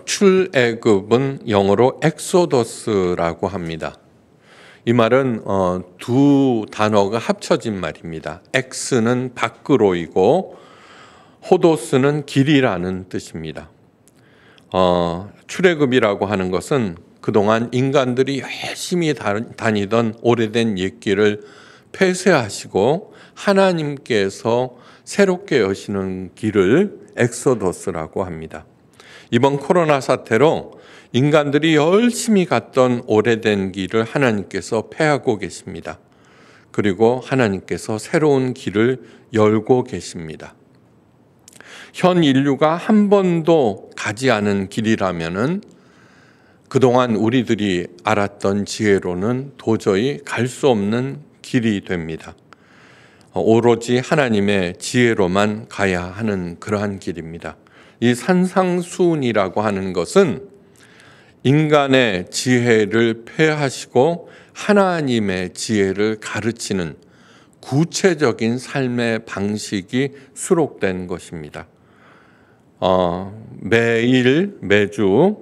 출애굽은 영어로 엑소더스라고 합니다. 이 말은 두 단어가 합쳐진 말입니다. 엑스는 밖으로이고 호도스는 길이라는 뜻입니다. 출애굽이라고 하는 것은 그동안 인간들이 열심히 다니던 오래된 옛길을 폐쇄하시고 하나님께서 새롭게 여시는 길을 엑소더스라고 합니다. 이번 코로나 사태로 인간들이 열심히 갔던 오래된 길을 하나님께서 폐하고 계십니다. 그리고 하나님께서 새로운 길을 열고 계십니다. 현 인류가 한 번도 가지 않은 길이라면은 그동안 우리들이 알았던 지혜로는 도저히 갈 수 없는 길이 됩니다. 오로지 하나님의 지혜로만 가야 하는 그러한 길입니다. 이 산상수훈이라고 하는 것은 인간의 지혜를 폐하시고 하나님의 지혜를 가르치는 구체적인 삶의 방식이 수록된 것입니다. 매주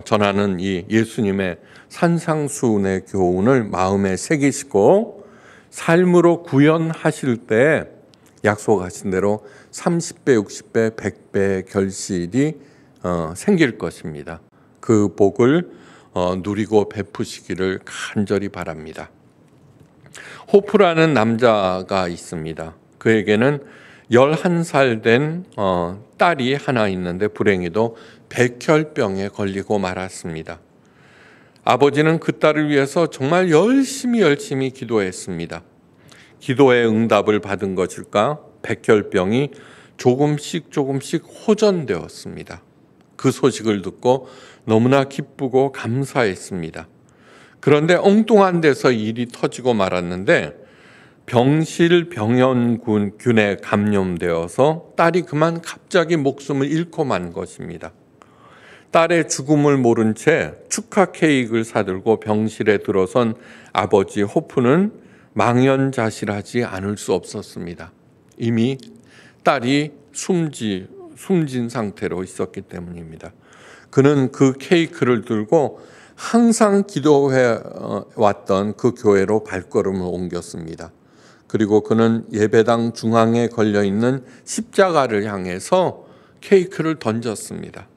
전하는 이 예수님의 산상수훈의 교훈을 마음에 새기시고 삶으로 구현하실 때 약속하신 대로 30배, 60배, 100배 결실이 생길 것입니다. 그 복을 누리고 베푸시기를 간절히 바랍니다. 호프라는 남자가 있습니다. 그에게는 11살 된 딸이 하나 있는데 불행히도 백혈병에 걸리고 말았습니다. 아버지는 그 딸을 위해서 정말 열심히 기도했습니다. 기도의 응답을 받은 것일까? 백혈병이 조금씩 호전되었습니다. 그 소식을 듣고 너무나 기쁘고 감사했습니다. 그런데 엉뚱한 데서 일이 터지고 말았는데 병실병연균에 감염되어서 딸이 그만 갑자기 목숨을 잃고 만 것입니다. 딸의 죽음을 모른 채 축하 케이크를 사들고 병실에 들어선 아버지 호프는 망연자실하지 않을 수 없었습니다. 이미 딸이 숨진 상태로 있었기 때문입니다. 그는 그 케이크를 들고 항상 기도해 왔던 그 교회로 발걸음을 옮겼습니다. 그리고 그는 예배당 중앙에 걸려있는 십자가를 향해서 케이크를 던졌습니다.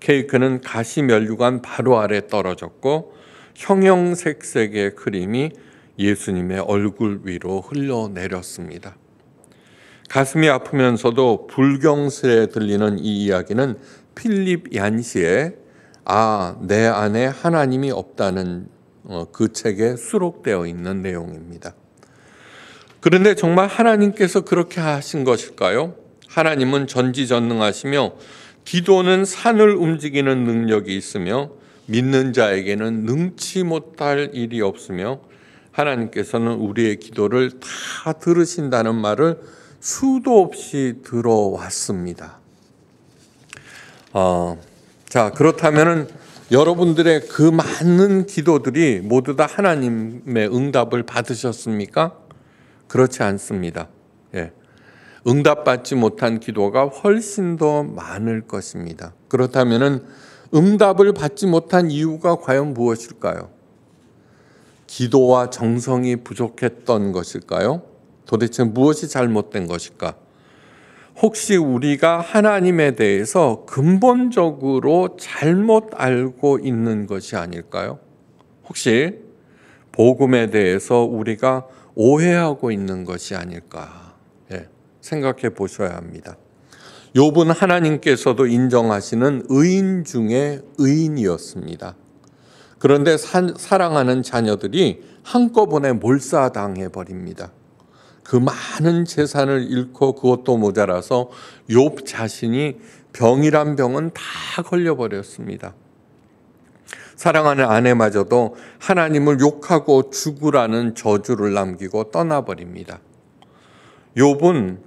케이크는 가시면류관 바로 아래 떨어졌고 형형색색의 크림이 예수님의 얼굴 위로 흘러내렸습니다. 가슴이 아프면서도 불경스레 들리는 이 이야기는 필립 얀시의 내 안에 하나님이 없다는 그 책에 수록되어 있는 내용입니다. 그런데 정말 하나님께서 그렇게 하신 것일까요? 하나님은 전지전능하시며 기도는 산을 움직이는 능력이 있으며 믿는 자에게는 능치 못할 일이 없으며 하나님께서는 우리의 기도를 다 들으신다는 말을 수도 없이 들어왔습니다. 자, 그렇다면은 여러분들의 그 많은 기도들이 모두 다 하나님의 응답을 받으셨습니까? 그렇지 않습니다. 응답받지 못한 기도가 훨씬 더 많을 것입니다. 그렇다면은 응답을 받지 못한 이유가 과연 무엇일까요? 기도와 정성이 부족했던 것일까요? 도대체 무엇이 잘못된 것일까? 혹시 우리가 하나님에 대해서 근본적으로 잘못 알고 있는 것이 아닐까요? 혹시 복음에 대해서 우리가 오해하고 있는 것이 아닐까? 생각해 보셔야 합니다. 욥은 하나님께서도 인정하시는 의인 중에 의인이었습니다. 그런데 사랑하는 자녀들이 한꺼번에 몰사당해 버립니다. 그 많은 재산을 잃고 그것도 모자라서 욥 자신이 병이란 병은 다 걸려버렸습니다. 사랑하는 아내마저도 하나님을 욕하고 죽으라는 저주를 남기고 떠나버립니다. 욥은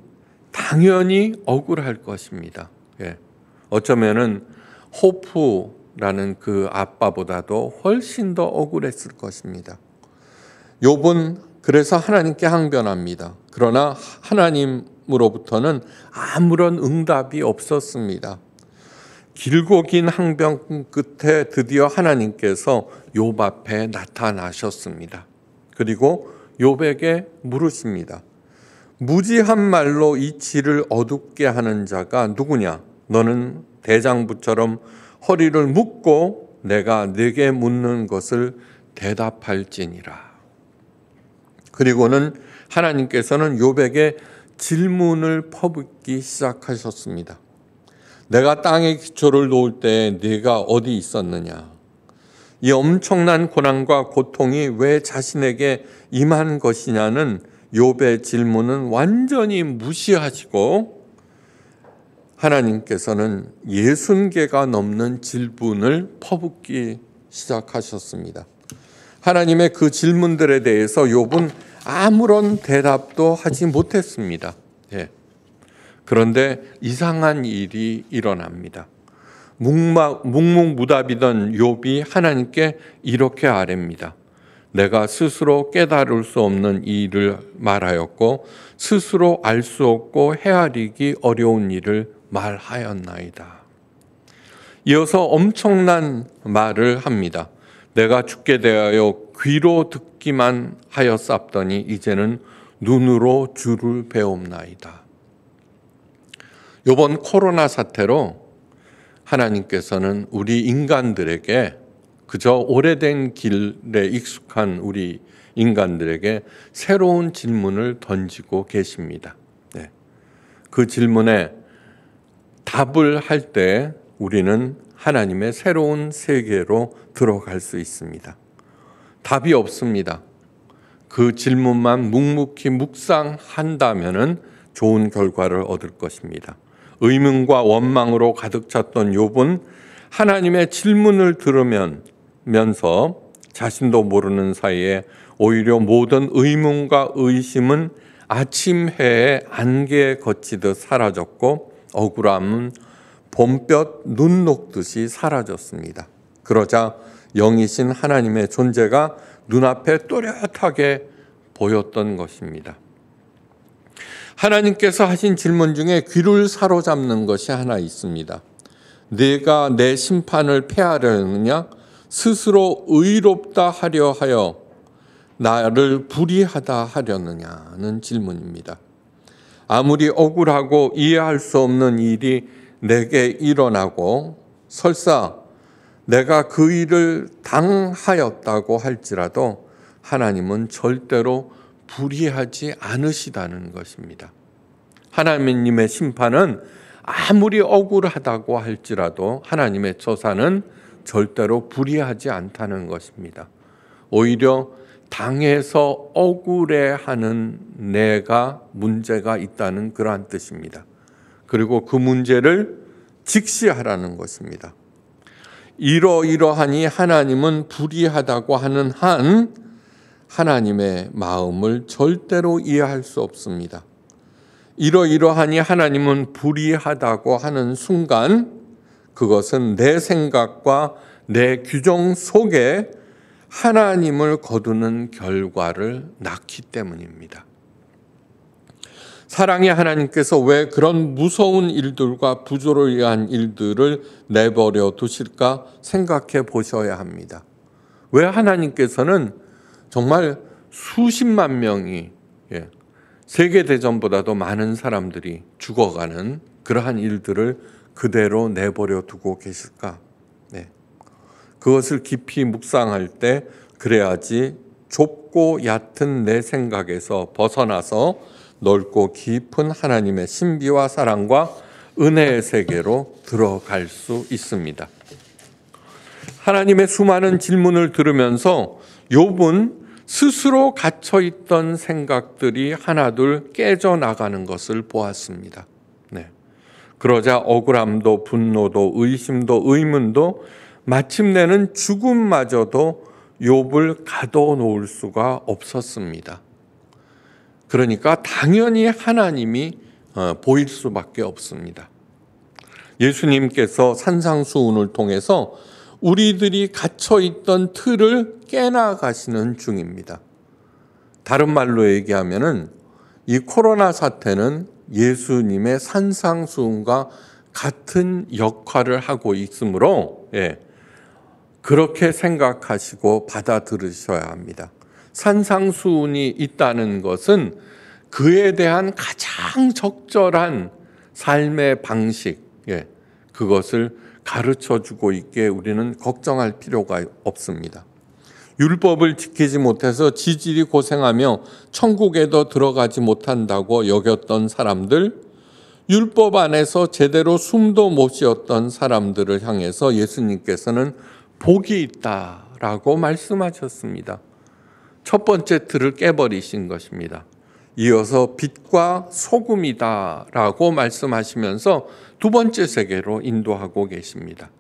당연히 억울할 것입니다. 어쩌면은 호프라는 그 아빠보다도 훨씬 더 억울했을 것입니다. 욥은 그래서 하나님께 항변합니다. 그러나 하나님으로부터는 아무런 응답이 없었습니다. 길고 긴 항변 끝에 드디어 하나님께서 욥 앞에 나타나셨습니다. 그리고 욥에게 물으십니다. 무지한 말로 이치를 어둡게 하는 자가 누구냐? 너는 대장부처럼 허리를 묶고 내가 네게 묻는 것을 대답할지니라. 그리고는 하나님께서는 욥에게 질문을 퍼붓기 시작하셨습니다. 내가 땅에 기초를 놓을 때 네가 어디 있었느냐? 이 엄청난 고난과 고통이 왜 자신에게 임한 것이냐는 욥의 질문은 완전히 무시하시고 하나님께서는 60개가 넘는 질문을 퍼붓기 시작하셨습니다. 하나님의 그 질문들에 대해서 욥은 아무런 대답도 하지 못했습니다. 그런데 이상한 일이 일어납니다. 묵묵무답이던 욥이 하나님께 이렇게 아뢰입니다. 내가 스스로 깨달을 수 없는 일을 말하였고 스스로 알 수 없고 헤아리기 어려운 일을 말하였나이다. 이어서 엄청난 말을 합니다. 내가 죽게 대하여 귀로 듣기만 하였사옵더니 이제는 눈으로 주를 배옵나이다. 이번 코로나 사태로 하나님께서는 우리 인간들에게 그저 오래된 길에 익숙한 우리 인간들에게 새로운 질문을 던지고 계십니다. 그 질문에 답을 할 때 우리는 하나님의 새로운 세계로 들어갈 수 있습니다. 답이 없습니다. 그 질문만 묵묵히 묵상한다면 좋은 결과를 얻을 것입니다. 의문과 원망으로 가득 찼던 욥은 하나님의 질문을 들으면서 자신도 모르는 사이에 오히려 모든 의문과 의심은 아침 해에 안개에 거치듯 사라졌고 억울함은 봄볕 눈 녹듯이 사라졌습니다. 그러자 영이신 하나님의 존재가 눈앞에 또렷하게 보였던 것입니다. 하나님께서 하신 질문 중에 귀를 사로잡는 것이 하나 있습니다. 네가 내 심판을 폐하려느냐? 스스로 의롭다 하려 하여 나를 불의하다 하려느냐는 질문입니다. 아무리 억울하고 이해할 수 없는 일이 내게 일어나고 설사 내가 그 일을 당하였다고 할지라도 하나님은 절대로 불의하지 않으시다는 것입니다. 하나님의 심판은 아무리 억울하다고 할지라도 하나님의 처사는 절대로 불의하지 않다는 것입니다. 오히려 당해서 억울해하는 내가 문제가 있다는 그러한 뜻입니다. 그리고 그 문제를 직시하라는 것입니다. 이러이러하니 하나님은 불의하다고 하는 한 하나님의 마음을 절대로 이해할 수 없습니다. 이러이러하니 하나님은 불의하다고 하는 순간 그것은 내 생각과 내 규정 속에 하나님을 거두는 결과를 낳기 때문입니다. 사랑의 하나님께서 왜 그런 무서운 일들과 부조리한 일들을 내버려 두실까 생각해 보셔야 합니다. 왜 하나님께서는 정말 수십만 명이 세계대전보다도 많은 사람들이 죽어가는 그러한 일들을 그대로 내버려 두고 계실까? 그것을 깊이 묵상할 때 그래야지 좁고 얕은 내 생각에서 벗어나서 넓고 깊은 하나님의 신비와 사랑과 은혜의 세계로 들어갈 수 있습니다. 하나님의 수많은 질문을 들으면서 욥은 스스로 갇혀있던 생각들이 하나둘 깨져나가는 것을 보았습니다. 그러자 억울함도 분노도 의심도 의문도 마침내는 죽음마저도 욥을 가둬놓을 수가 없었습니다. 그러니까 당연히 하나님이 보일 수밖에 없습니다. 예수님께서 산상수훈을 통해서 우리들이 갇혀있던 틀을 깨나가시는 중입니다. 다른 말로 얘기하면은 이 코로나 사태는 예수님의 산상수훈과 같은 역할을 하고 있으므로 그렇게 생각하시고 받아들이셔야 합니다. 산상수훈이 있다는 것은 그에 대한 가장 적절한 삶의 방식, 그것을 가르쳐주고 있기에 우리는 걱정할 필요가 없습니다. 율법을 지키지 못해서 지질이 고생하며 천국에도 들어가지 못한다고 여겼던 사람들, 율법 안에서 제대로 숨도 못 쉬었던 사람들을 향해서 예수님께서는 복이 있다라고 말씀하셨습니다. 첫 번째 틀을 깨버리신 것입니다. 이어서 빛과 소금이다라고 말씀하시면서 두 번째 세계로 인도하고 계십니다.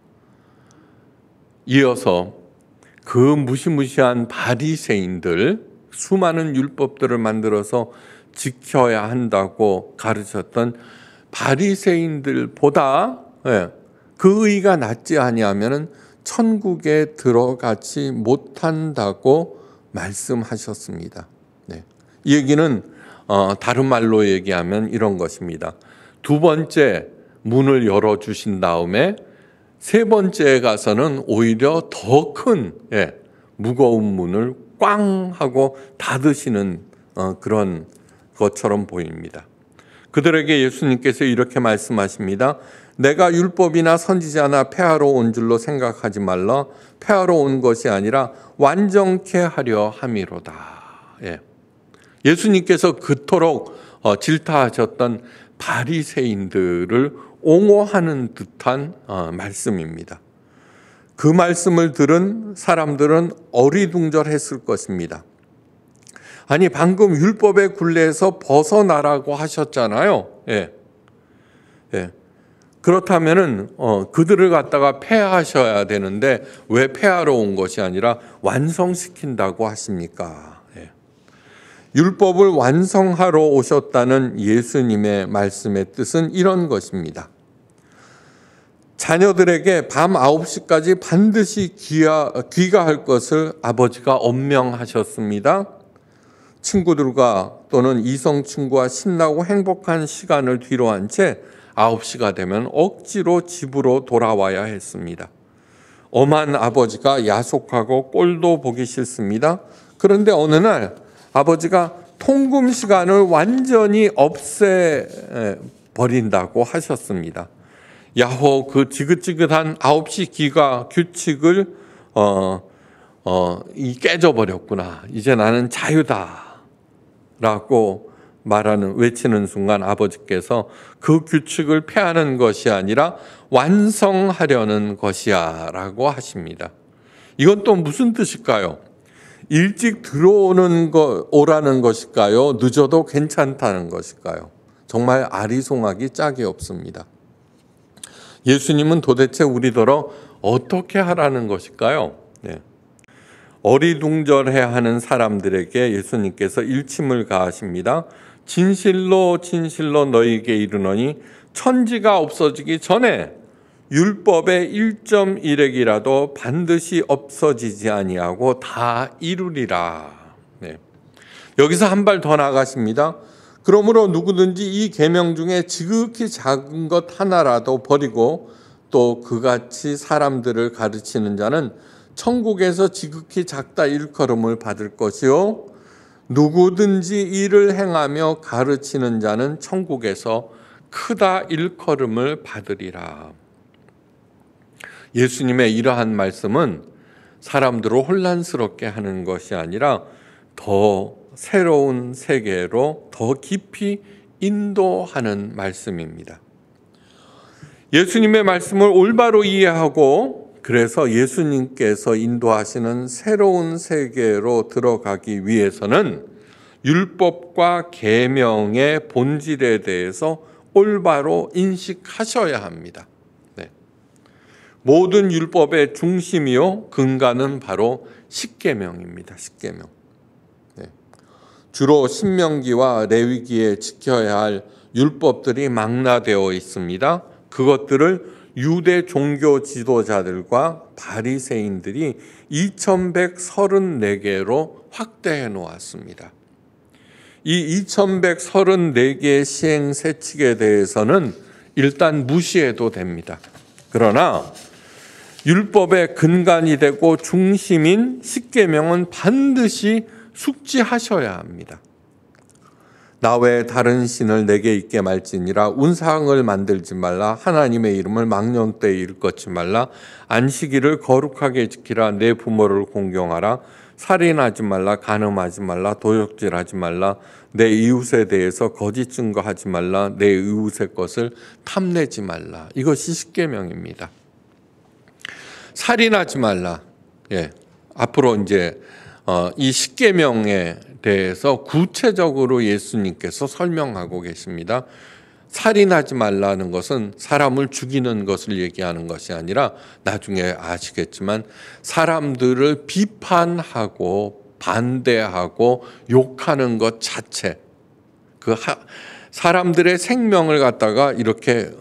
이어서 그 무시무시한 바리새인들, 수많은 율법들을 만들어서 지켜야 한다고 가르쳤던 바리새인들보다 그 의가 낫지 아니하면 천국에 들어가지 못한다고 말씀하셨습니다. 이 얘기는 다른 말로 얘기하면 이런 것입니다. 두 번째 문을 열어주신 다음에 세 번째에 가서는 오히려 더 큰 무거운 문을 꽝 하고 닫으시는 그런 것처럼 보입니다. 그들에게 예수님께서 이렇게 말씀하십니다. 내가 율법이나 선지자나 폐하러 온 줄로 생각하지 말라. 폐하러 온 것이 아니라 완전케 하려 함이로다. 예수님께서 그토록 질타하셨던 바리새인들을 옹호하는 듯한 말씀입니다. 그 말씀을 들은 사람들은 어리둥절했을 것입니다. 아니 방금 율법의 굴레에서 벗어나라고 하셨잖아요. 그렇다면은 그들을 갖다가 폐하셔야 되는데 왜 폐하러 온 것이 아니라 완성시킨다고 하십니까? 율법을 완성하러 오셨다는 예수님의 말씀의 뜻은 이런 것입니다. 자녀들에게 밤 9시까지 반드시 귀가할 것을 아버지가 엄명하셨습니다. 친구들과 또는 이성 친구와 신나고 행복한 시간을 뒤로한 채 9시가 되면 억지로 집으로 돌아와야 했습니다. 엄한 아버지가 야속하고 꼴도 보기 싫습니다. 그런데 어느 날 아버지가 통금 시간을 완전히 없애버린다고 하셨습니다. 야호 그 지긋지긋한 9시 귀가 규칙을 깨져버렸구나. 이제 나는 자유다 라고 외치는 순간 아버지께서 그 규칙을 폐하는 것이 아니라 완성하려는 것이야 라고 하십니다. 이건 또 무슨 뜻일까요? 일찍 오라는 것일까요? 늦어도 괜찮다는 것일까요? 정말 아리송하기 짝이 없습니다. 예수님은 도대체 우리더러 어떻게 하라는 것일까요? 어리둥절해야 하는 사람들에게 예수님께서 일침을 가하십니다. 진실로 진실로 너희에게 이르노니 천지가 없어지기 전에 율법의 1.1획이라도 반드시 없어지지 아니하고 다 이루리라. 여기서 한 발 더 나가십니다. 그러므로 누구든지 이 계명 중에 지극히 작은 것 하나라도 버리고 또 그같이 사람들을 가르치는 자는 천국에서 지극히 작다 일컬음을 받을 것이요 누구든지 이를 행하며 가르치는 자는 천국에서 크다 일컬음을 받으리라. 예수님의 이러한 말씀은 사람들을 혼란스럽게 하는 것이 아니라 더 새로운 세계로 더 깊이 인도하는 말씀입니다. 예수님의 말씀을 올바로 이해하고 그래서 예수님께서 인도하시는 새로운 세계로 들어가기 위해서는 율법과 계명의 본질에 대해서 올바로 인식하셔야 합니다. 모든 율법의 중심이요 근간은 바로 십계명입니다. 십계명. 주로 신명기와 레위기에 지켜야 할 율법들이 망라되어 있습니다. 그것들을 유대 종교 지도자들과 바리새인들이 2134개로 확대해 놓았습니다. 이 2134개의 시행세칙에 대해서는 일단 무시해도 됩니다. 그러나 율법의 근간이 되고 중심인 십계명은 반드시 숙지하셔야 합니다. 나 외에 다른 신을 내게 있게 말지니라. 운상을 만들지 말라. 하나님의 이름을 망령되이 일컫지 말라. 안식일을 거룩하게 지키라. 내 부모를 공경하라. 살인하지 말라. 간음하지 말라. 도적질하지 말라. 내 이웃에 대해서 거짓 증거하지 말라. 내 이웃의 것을 탐내지 말라. 이것이 십계명입니다. 살인하지 말라. 앞으로 이제 이 십계명에 대해서 구체적으로 예수님께서 설명하고 계십니다. 살인하지 말라는 것은 사람을 죽이는 것을 얘기하는 것이 아니라 나중에 아시겠지만 사람들을 비판하고 반대하고 욕하는 것 자체, 사람들의 생명을 갖다가 이렇게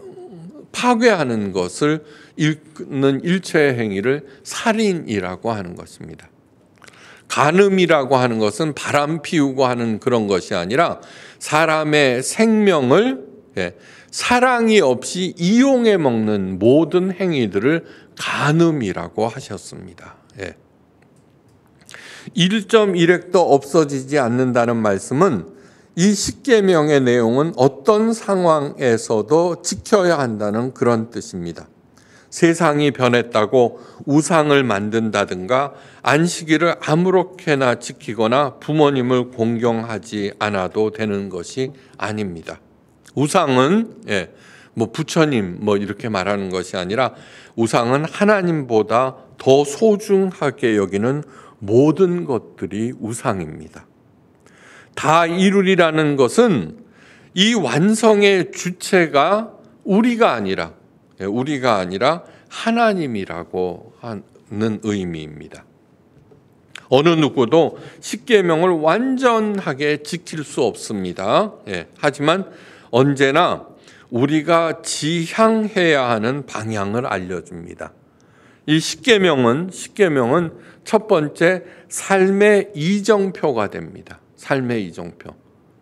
파괴하는 것을 일는 일체의 행위를 살인이라고 하는 것입니다. 간음이라고 하는 것은 바람 피우고 하는 그런 것이 아니라 사람의 생명을 사랑이 없이 이용해 먹는 모든 행위들을 간음이라고 하셨습니다. 1.1획도 없어지지 않는다는 말씀은 이 십계명의 내용은 어떤 상황에서도 지켜야 한다는 그런 뜻입니다. 세상이 변했다고 우상을 만든다든가 안식일을 아무렇게나 지키거나 부모님을 공경하지 않아도 되는 것이 아닙니다. 우상은 부처님 이렇게 말하는 것이 아니라 우상은 하나님보다 더 소중하게 여기는 모든 것들이 우상입니다. 다 이루리라는 것은 이 완성의 주체가 우리가 아니라 하나님이라고 하는 의미입니다. 어느 누구도 십계명을 완전하게 지킬 수 없습니다. 하지만 언제나 우리가 지향해야 하는 방향을 알려줍니다. 이 십계명은 첫 번째 삶의 이정표가 됩니다. 삶의 이정표.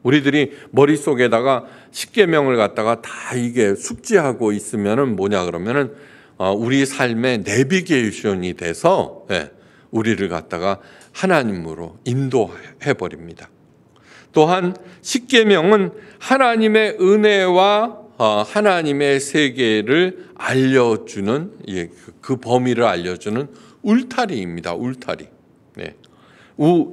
우리들이 머릿속에다가 십계명을 갖다가 다 이게 숙지하고 있으면은 뭐냐 그러면은 우리 삶의 내비게이션이 돼서 우리를 갖다가 하나님으로 인도해 버립니다. 또한 십계명은 하나님의 은혜와 하나님의 세계를 알려주는 그 범위를 알려주는 울타리입니다. 울타리.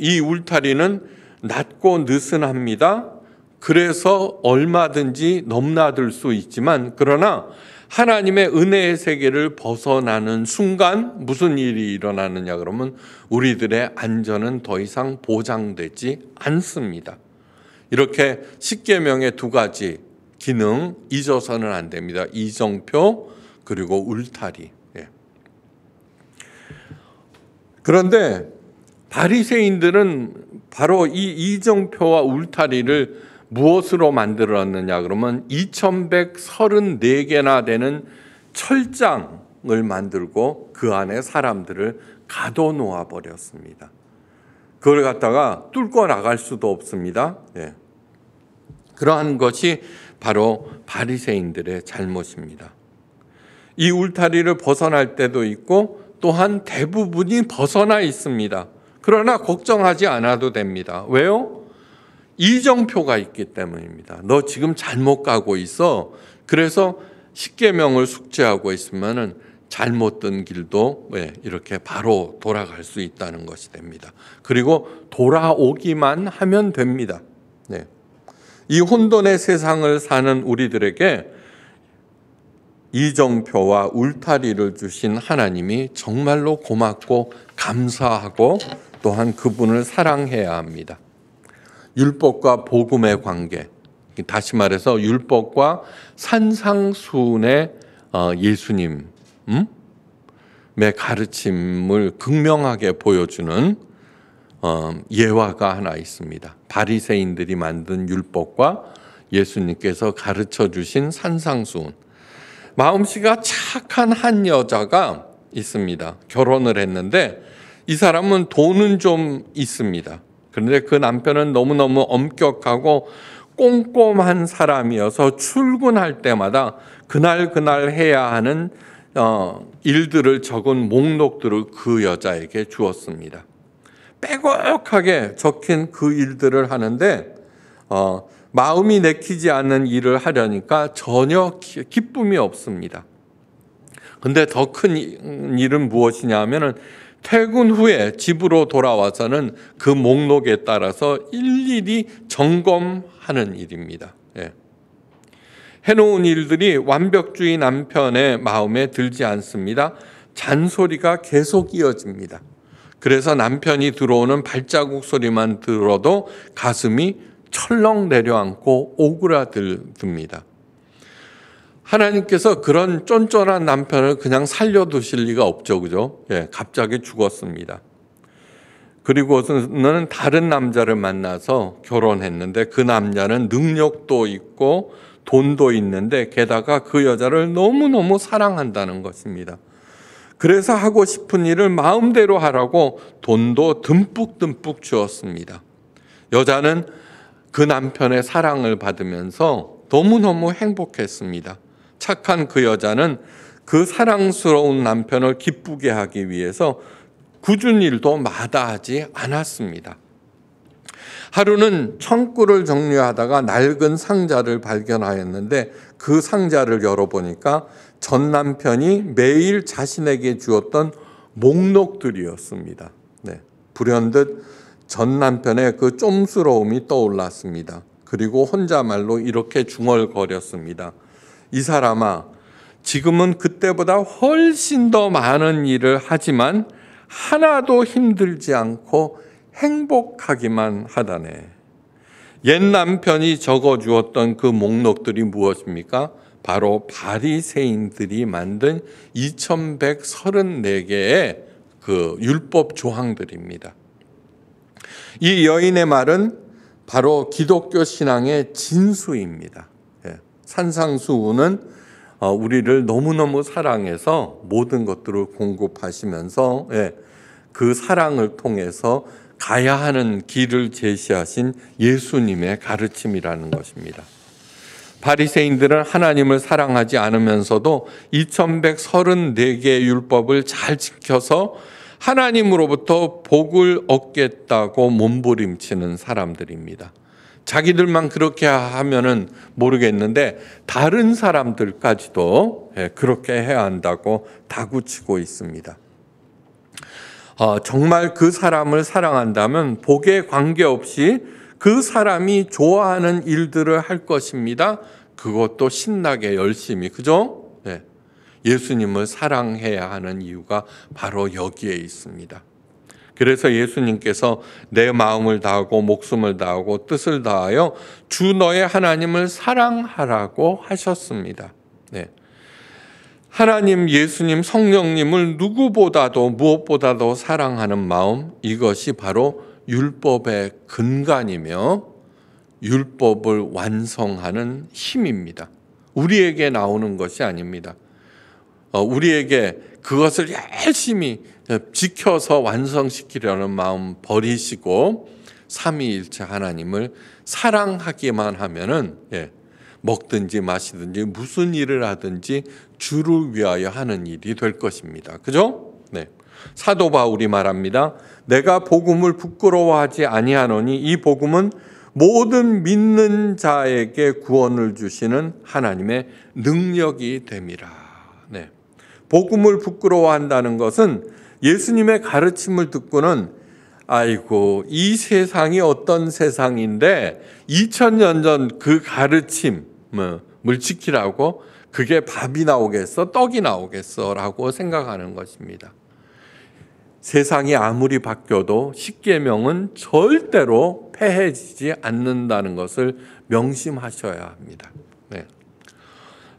이 울타리는 낮고 느슨합니다. 그래서 얼마든지 넘나들 수 있지만 그러나 하나님의 은혜의 세계를 벗어나는 순간 무슨 일이 일어나느냐 그러면 우리들의 안전은 더 이상 보장되지 않습니다. 이렇게 십계명의 두 가지 기능 잊어서는 안 됩니다. 이정표 그리고 울타리. 그런데 바리새인들은 바로 이 이정표와 울타리를 무엇으로 만들었느냐 그러면 2134개나 되는 철장을 만들고 그 안에 사람들을 가둬놓아 버렸습니다. 그걸 갖다가 뚫고 나갈 수도 없습니다. 그러한 것이 바로 바리새인들의 잘못입니다. 이 울타리를 벗어날 때도 있고 또한 대부분이 벗어나 있습니다. 그러나 걱정하지 않아도 됩니다. 왜요? 이정표가 있기 때문입니다. 너 지금 잘못 가고 있어. 그래서 십계명을 숙지하고 있으면은 잘못된 길도 이렇게 바로 돌아갈 수 있다는 것이 됩니다. 그리고 돌아오기만 하면 됩니다. 이 혼돈의 세상을 사는 우리들에게 이정표와 울타리를 주신 하나님이 정말로 고맙고 감사하고 또한 그분을 사랑해야 합니다. 율법과 복음의 관계, 다시 말해서 율법과 산상수훈의 예수님의 가르침을 극명하게 보여주는 예화가 하나 있습니다. 바리새인들이 만든 율법과 예수님께서 가르쳐 주신 산상수훈. 마음씨가 착한 한 여자가 있습니다. 결혼을 했는데 이 사람은 돈은 좀 있습니다. 그런데 그 남편은 너무너무 엄격하고 꼼꼼한 사람이어서 출근할 때마다 그날 해야 하는 일들을 적은 목록들을 그 여자에게 주었습니다. 빼곡하게 적힌 그 일들을 하는데 마음이 내키지 않는 일을 하려니까 전혀 기쁨이 없습니다. 근데 더 큰 일은 무엇이냐 하면은 퇴근 후에 집으로 돌아와서는 그 목록에 따라서 일일이 점검하는 일입니다. 해놓은 일들이 완벽주의 남편의 마음에 들지 않습니다. 잔소리가 계속 이어집니다. 그래서 남편이 들어오는 발자국 소리만 들어도 가슴이 철렁 내려앉고 오그라듭니다. 하나님께서 그런 쫀쫀한 남편을 그냥 살려두실 리가 없죠, 그죠? 갑자기 죽었습니다. 그리고는 다른 남자를 만나서 결혼했는데 그 남자는 능력도 있고 돈도 있는데 게다가 그 여자를 너무너무 사랑한다는 것입니다. 그래서 하고 싶은 일을 마음대로 하라고 돈도 듬뿍 주었습니다. 여자는 그 남편의 사랑을 받으면서 너무너무 행복했습니다. 착한 그 여자는 그 사랑스러운 남편을 기쁘게 하기 위해서 굳은 일도 마다하지 않았습니다. 하루는 창고를 정리하다가 낡은 상자를 발견하였는데 그 상자를 열어보니까 전 남편이 매일 자신에게 주었던 목록들이었습니다. 불현듯 전 남편의 그 쫌스러움이 떠올랐습니다. 그리고 혼자말로 이렇게 중얼거렸습니다. 이 사람아, 지금은 그때보다 훨씬 더 많은 일을 하지만 하나도 힘들지 않고 행복하기만 하다네. 옛 남편이 적어주었던 그 목록들이 무엇입니까? 바로 바리새인들이 만든 2134개의 그 율법 조항들입니다. 이 여인의 말은 바로 기독교 신앙의 진수입니다. 산상수훈은 우리를 너무너무 사랑해서 모든 것들을 공급하시면서 그 사랑을 통해서 가야 하는 길을 제시하신 예수님의 가르침이라는 것입니다. 바리새인들은 하나님을 사랑하지 않으면서도 2134개의 율법을 잘 지켜서 하나님으로부터 복을 얻겠다고 몸부림치는 사람들입니다. 자기들만 그렇게 하면은 모르겠는데 다른 사람들까지도 그렇게 해야 한다고 다구치고 있습니다. 정말 그 사람을 사랑한다면 복에 관계없이 그 사람이 좋아하는 일들을 할 것입니다. 그것도 신나게 열심히, 그죠? 예수님을 사랑해야 하는 이유가 바로 여기에 있습니다. 그래서 예수님께서 내 마음을 다하고 목숨을 다하고 뜻을 다하여 주 너의 하나님을 사랑하라고 하셨습니다. 하나님, 예수님, 성령님을 누구보다도 무엇보다도 사랑하는 마음, 이것이 바로 율법의 근간이며 율법을 완성하는 힘입니다. 우리에게 나오는 것이 아닙니다. 우리에게 그것을 열심히 지켜서 완성시키려는 마음 버리시고 삼위일체 하나님을 사랑하기만 하면은 먹든지 마시든지 무슨 일을 하든지 주를 위하여 하는 일이 될 것입니다. 그죠? 사도 바울이 말합니다. 내가 복음을 부끄러워하지 아니하노니 이 복음은 모든 믿는 자에게 구원을 주시는 하나님의 능력이 됨이라. 복음을 부끄러워한다는 것은 예수님의 가르침을 듣고는 아이고 이 세상이 어떤 세상인데 2000년 전 그 가르침을 지키라고 그게 밥이 나오겠어 떡이 나오겠어 라고 생각하는 것입니다. 세상이 아무리 바뀌어도 십계명은 절대로 폐해지지 않는다는 것을 명심하셔야 합니다.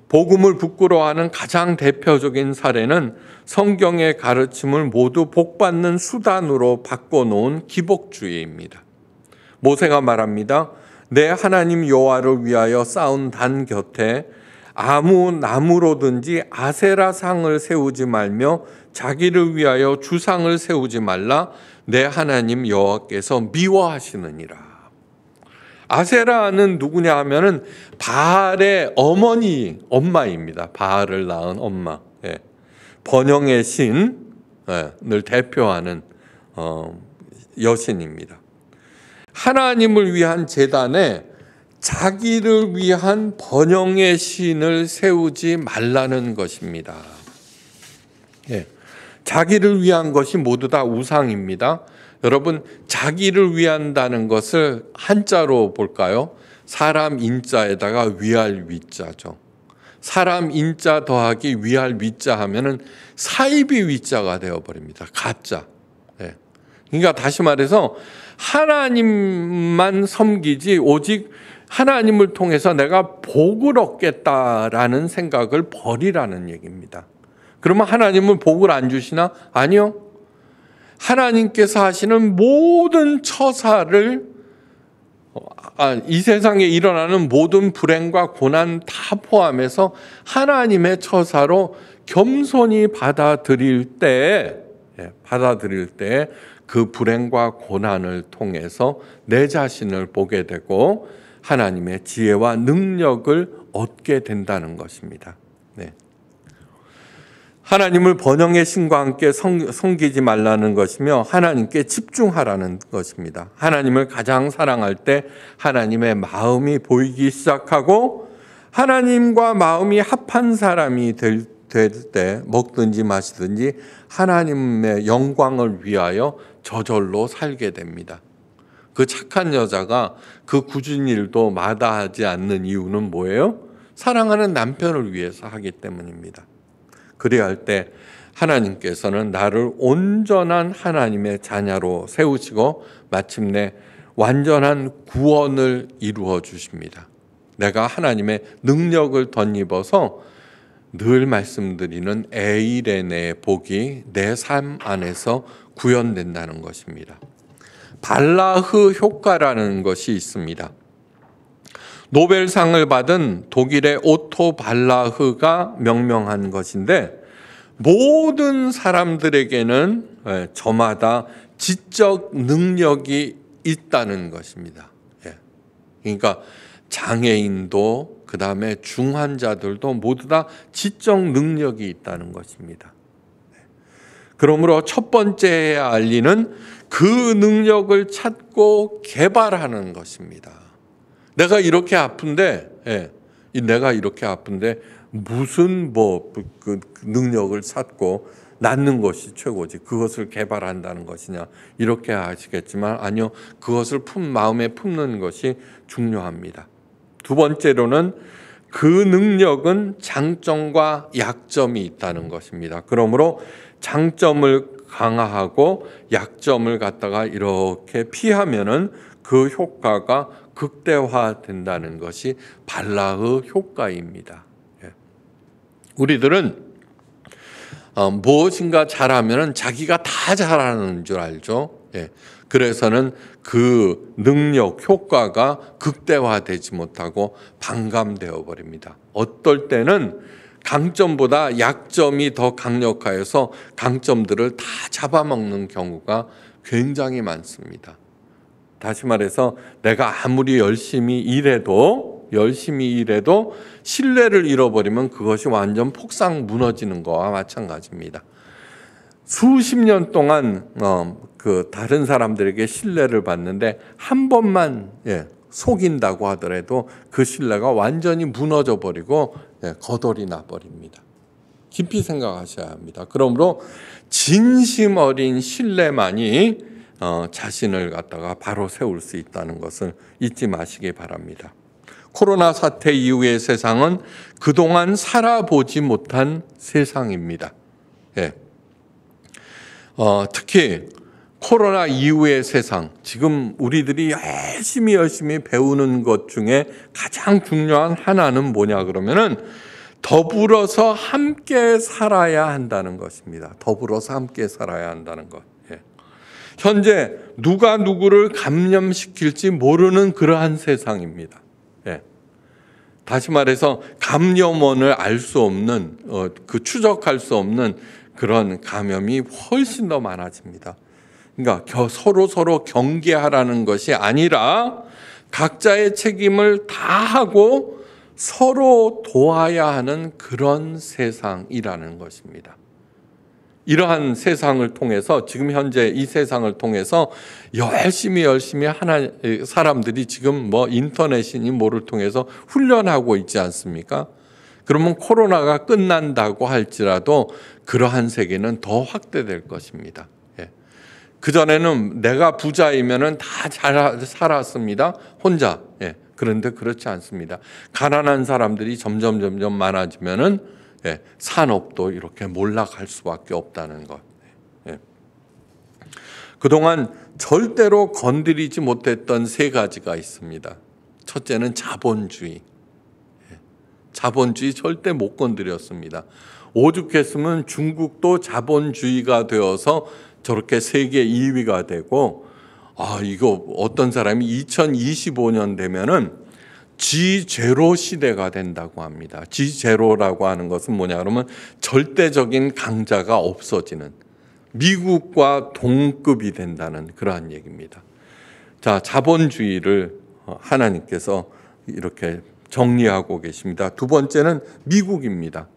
복음을 부끄러워하는 가장 대표적인 사례는 성경의 가르침을 모두 복받는 수단으로 바꿔놓은 기복주의입니다. 모세가 말합니다. 내 하나님 여호와를 위하여 쌓은 단 곁에 아무 나무로든지 아세라상을 세우지 말며 자기를 위하여 주상을 세우지 말라. 내 하나님 여호와께서 미워하시느니라. 아세라는 누구냐 하면은 바알의 엄마입니다. 바알을 낳은 엄마. 예. 번영의 신을 대표하는 여신입니다. 하나님을 위한 제단에 자기를 위한 번영의 신을 세우지 말라는 것입니다. 예. 자기를 위한 것이 모두 다 우상입니다. 여러분, 자기를 위한다는 것을 한자로 볼까요? 사람 인자에다가 위할 위자죠. 사람 인자 더하기 위할 위자 하면은 사이비 위자가 되어버립니다. 가짜. 예. 그러니까 다시 말해서 하나님만 섬기지 오직 하나님을 통해서 내가 복을 얻겠다라는 생각을 버리라는 얘기입니다. 그러면 하나님은 복을 안 주시나? 아니요. 하나님께서 하시는 모든 처사를 이 세상에 일어나는 모든 불행과 고난 다 포함해서 하나님의 처사로 겸손히 받아들일 때 그 불행과 고난을 통해서 내 자신을 보게 되고 하나님의 지혜와 능력을 얻게 된다는 것입니다. 네. 하나님을 번영의 신과 함께 섬기지 말라는 것이며 하나님께 집중하라는 것입니다. 하나님을 가장 사랑할 때 하나님의 마음이 보이기 시작하고 하나님과 마음이 합한 사람이 될 때 먹든지 마시든지 하나님의 영광을 위하여 저절로 살게 됩니다. 그 착한 여자가 그 굳은 일도 마다하지 않는 이유는 뭐예요? 사랑하는 남편을 위해서 하기 때문입니다. 그래야 할 때 하나님께서는 나를 온전한 하나님의 자녀로 세우시고 마침내 완전한 구원을 이루어 주십니다. 내가 하나님의 능력을 덧입어서 늘 말씀드리는 에이레네의 복이 내 삶 안에서 구현된다는 것입니다. 발라흐 효과라는 것이 있습니다. 노벨상을 받은 독일의 오토 발라흐가 명명한 것인데 모든 사람들에게는 저마다 지적 능력이 있다는 것입니다. 그러니까 장애인도 그다음에 중환자들도 모두 다 지적 능력이 있다는 것입니다. 그러므로 첫 번째 해야 할 일은 그 능력을 찾고 개발하는 것입니다. 내가 이렇게 아픈데 무슨 그 능력을 찾고 낳는 것이 최고지. 그것을 개발한다는 것이냐 이렇게 하시겠지만 아니요, 그것을 마음에 품는 것이 중요합니다. 두 번째로는 그 능력은 장점과 약점이 있다는 것입니다. 그러므로 장점을 강화하고 약점을 갖다가 이렇게 피하면은 그 효과가 극대화된다는 것이 발라흐 효과입니다. 우리들은 무엇인가 잘하면은 자기가 다 잘하는 줄 알죠. 그래서는 그 능력, 효과가 극대화되지 못하고 반감되어 버립니다. 어떨 때는 강점보다 약점이 더 강력하여서 강점들을 다 잡아먹는 경우가 굉장히 많습니다. 다시 말해서 내가 아무리 열심히 일해도 신뢰를 잃어버리면 그것이 완전 폭삭 무너지는 거와 마찬가지입니다. 수십 년 동안 다른 사람들에게 신뢰를 받는데 한 번만 속인다고 하더라도 그 신뢰가 완전히 무너져 버리고 거덜이 나 버립니다. 깊이 생각하셔야 합니다. 그러므로 진심 어린 신뢰만이 자신을 갖다가 바로 세울 수 있다는 것을 잊지 마시기 바랍니다. 코로나 사태 이후의 세상은 그동안 살아보지 못한 세상입니다. 특히 코로나 이후의 세상, 지금 우리들이 열심히 배우는 것 중에 가장 중요한 하나는 뭐냐 그러면은 더불어서 함께 살아야 한다는 것입니다. 더불어서 함께 살아야 한다는 것. 현재 누가 누구를 감염시킬지 모르는 그러한 세상입니다. 다시 말해서 감염원을 알 수 없는, 추적할 수 없는 그런 감염이 훨씬 더 많아집니다. 그러니까 서로 경계하라는 것이 아니라 각자의 책임을 다하고 서로 도와야 하는 그런 세상이라는 것입니다. 이러한 세상을 통해서, 지금 현재 이 세상을 통해서 열심히 사람들이 지금 인터넷이니 뭐를 통해서 훈련하고 있지 않습니까? 그러면 코로나가 끝난다고 할지라도 그러한 세계는 더 확대될 것입니다. 그전에는 내가 부자이면은 다 잘 살았습니다. 혼자. 그런데 그렇지 않습니다. 가난한 사람들이 점점 많아지면은 산업도 이렇게 몰락할 수밖에 없다는 것. 그동안 절대로 건드리지 못했던 세 가지가 있습니다. 첫째는 자본주의. 자본주의 절대 못 건드렸습니다. 오죽했으면 중국도 자본주의가 되어서 저렇게 세계 2위가 되고, 이거 어떤 사람이 2025년 되면은 G0 시대가 된다고 합니다. G0라고 하는 것은 뭐냐 그러면 절대적인 강자가 없어지는, 미국과 동급이 된다는 그러한 얘기입니다. 자, 자본주의를 하나님께서 이렇게 정리하고 계십니다. 두 번째는 미국입니다.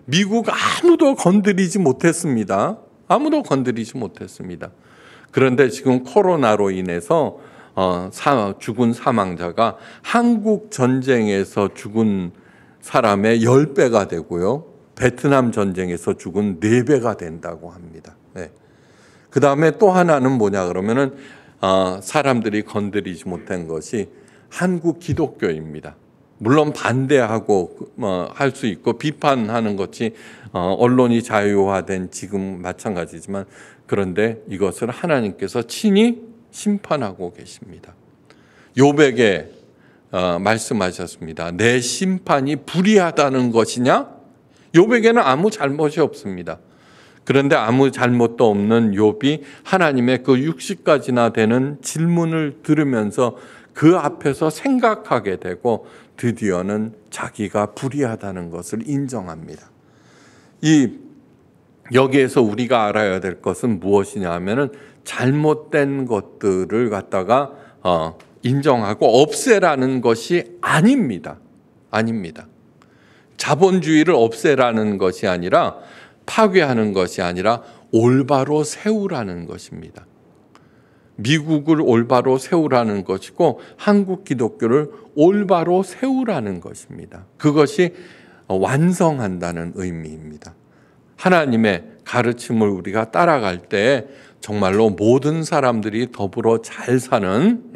미국 아무도 건드리지 못했습니다. 아무도 건드리지 못했습니다. 그런데 지금 코로나로 인해서 죽은 사망자가 한국 전쟁에서 죽은 사람의 10배가 되고요. 베트남 전쟁에서 죽은 4배가 된다고 합니다. 그 다음에 또 하나는 뭐냐 그러면은 사람들이 건드리지 못한 것이 한국 기독교입니다. 물론 반대하고 할 수 있고 비판하는 것이 언론이 자유화된 지금 마찬가지지만, 그런데 이것을 하나님께서 친히 심판하고 계십니다. 욥에게 말씀하셨습니다. 내 심판이 불의하다는 것이냐? 욥에게는 아무 잘못이 없습니다. 그런데 아무 잘못도 없는 욥이 하나님의 그 60가지나 되는 질문을 들으면서 그 앞에서 생각하게 되고 드디어는 자기가 불의하다는 것을 인정합니다. 여기에서 우리가 알아야 될 것은 무엇이냐 하면은 잘못된 것들을 갖다가 인정하고 없애라는 것이 아닙니다. 아닙니다. 자본주의를 없애라는 것이 아니라, 파괴하는 것이 아니라 올바로 세우라는 것입니다. 미국을 올바로 세우라는 것이고 한국 기독교를 올바로 세우라는 것입니다. 그것이 완성한다는 의미입니다. 하나님의 가르침을 우리가 따라갈 때 정말로 모든 사람들이 더불어 잘 사는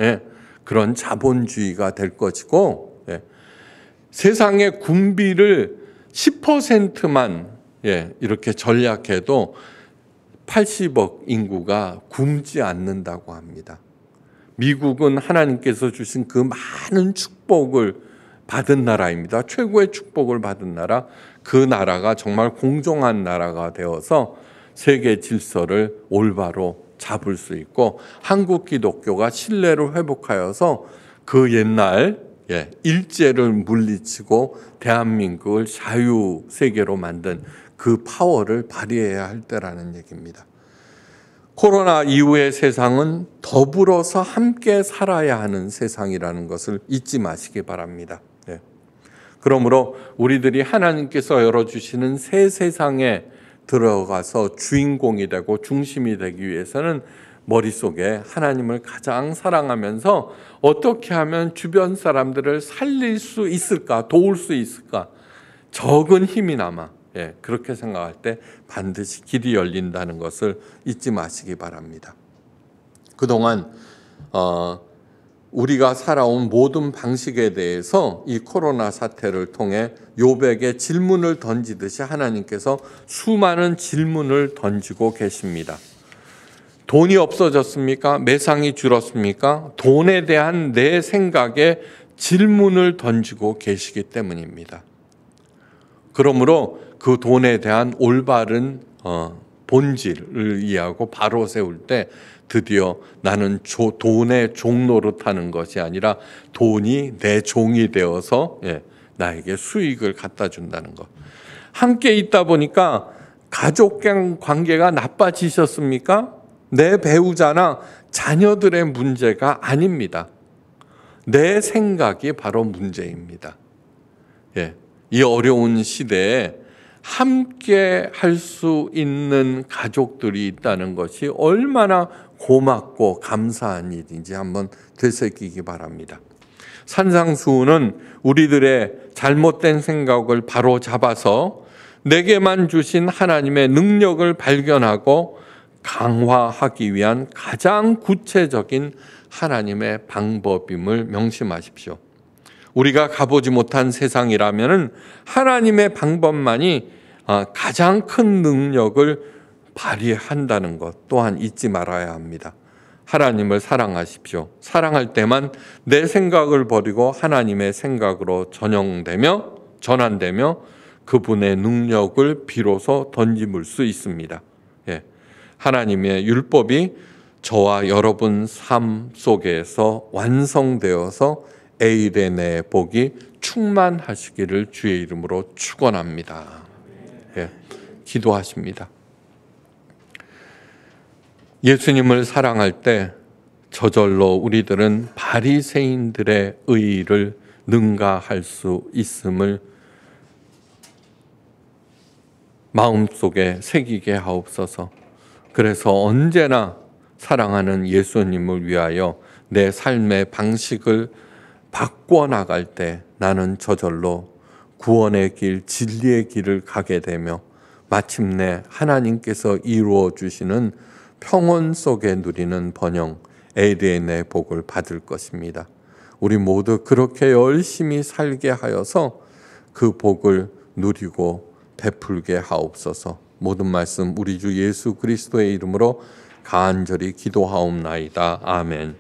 그런 자본주의가 될 것이고, 세상의 군비를 10%만 이렇게 전략해도 80억 인구가 굶지 않는다고 합니다. 미국은 하나님께서 주신 그 많은 축복을 받은 나라입니다. 최고의 축복을 받은 나라, 그 나라가 정말 공정한 나라가 되어서 세계 질서를 올바로 잡을 수 있고, 한국 기독교가 신뢰를 회복하여서 그 옛날 일제를 물리치고 대한민국을 자유 세계로 만든 그 파워를 발휘해야 할 때라는 얘기입니다. 코로나 이후의 세상은 더불어서 함께 살아야 하는 세상이라는 것을 잊지 마시기 바랍니다. 그러므로 우리들이 하나님께서 열어주시는 새 세상에 들어가서 주인공이 되고 중심이 되기 위해서는 머릿속에 하나님을 가장 사랑하면서 어떻게 하면 주변 사람들을 살릴 수 있을까, 도울 수 있을까, 적은 힘이나마 그렇게 생각할 때 반드시 길이 열린다는 것을 잊지 마시기 바랍니다. 그동안 우리가 살아온 모든 방식에 대해서 이 코로나 사태를 통해 욥에게 질문을 던지듯이 하나님께서 수많은 질문을 던지고 계십니다. 돈이 없어졌습니까? 매상이 줄었습니까? 돈에 대한 내 생각에 질문을 던지고 계시기 때문입니다. 그러므로 그 돈에 대한 올바른 본질을 이해하고 바로 세울 때 드디어 나는 돈의 종노릇하는 것이 아니라 돈이 내 종이 되어서 나에게 수익을 갖다 준다는 것. 함께 있다 보니까 가족 관계가 나빠지셨습니까? 내 배우자나 자녀들의 문제가 아닙니다. 내 생각이 바로 문제입니다. 예, 이 어려운 시대에 함께 할 수 있는 가족들이 있다는 것이 얼마나 고맙고 감사한 일인지 한번 되새기기 바랍니다. 산상수훈은 우리들의 잘못된 생각을 바로 잡아서 내게만 주신 하나님의 능력을 발견하고 강화하기 위한 가장 구체적인 하나님의 방법임을 명심하십시오. 우리가 가보지 못한 세상이라면 하나님의 방법만이 가장 큰 능력을 발휘한다는 것 또한 잊지 말아야 합니다. 하나님을 사랑하십시오. 사랑할 때만 내 생각을 버리고 하나님의 생각으로 전환되며 그분의 능력을 비로소 던짐을 수 있습니다. 예. 하나님의 율법이 저와 여러분 삶 속에서 완성되어서 에이레네 복이 충만하시기를 주의 이름으로 축원합니다. 예. 기도하십니다. 예수님을 사랑할 때 저절로 우리들은 바리새인들의 의의를 능가할 수 있음을 마음속에 새기게 하옵소서. 그래서 언제나 사랑하는 예수님을 위하여 내 삶의 방식을 바꿔나갈 때 나는 저절로 구원의 길, 진리의 길을 가게 되며 마침내 하나님께서 이루어 주시는 평온 속에 누리는 번영, 에이레네 복을 받을 것입니다. 우리 모두 그렇게 열심히 살게 하여서 그 복을 누리고 베풀게 하옵소서. 모든 말씀 우리 주 예수 그리스도의 이름으로 간절히 기도하옵나이다. 아멘.